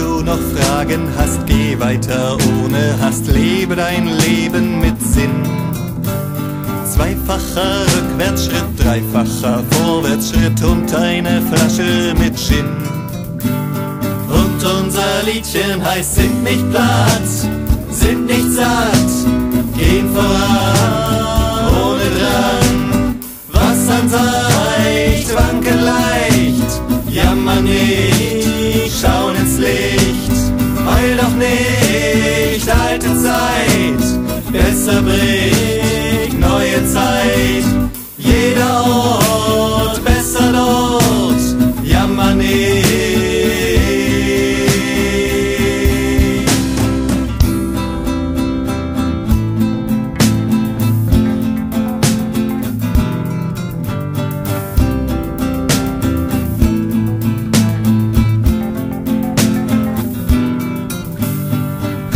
du noch Fragen hast, geh weiter ohne Hast, lebe dein Leben mit Sinn. Zweifacher Rückwärtsschritt, dreifacher Vorwärtsschritt und eine Flasche mit Gin. Und unser Liedchen heißt: sind nicht platt, sind nicht satt, gehen voran ohne Drang. Wasser seicht, wanken leicht, jammern nicht, schauen ins Licht. Heul doch nicht, alte Zeit, besser bricht neue Zeit. Jeder Ort, besser dort, jammer nicht.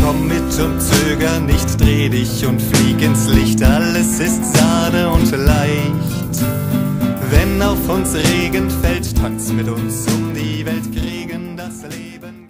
Komm mit und zöger nicht, dreh dich und flieg ins Licht. Alles ist Sahne und leicht. Wenn auf uns Regen fällt, tanz mit uns um die Welt, kriegen das Leben.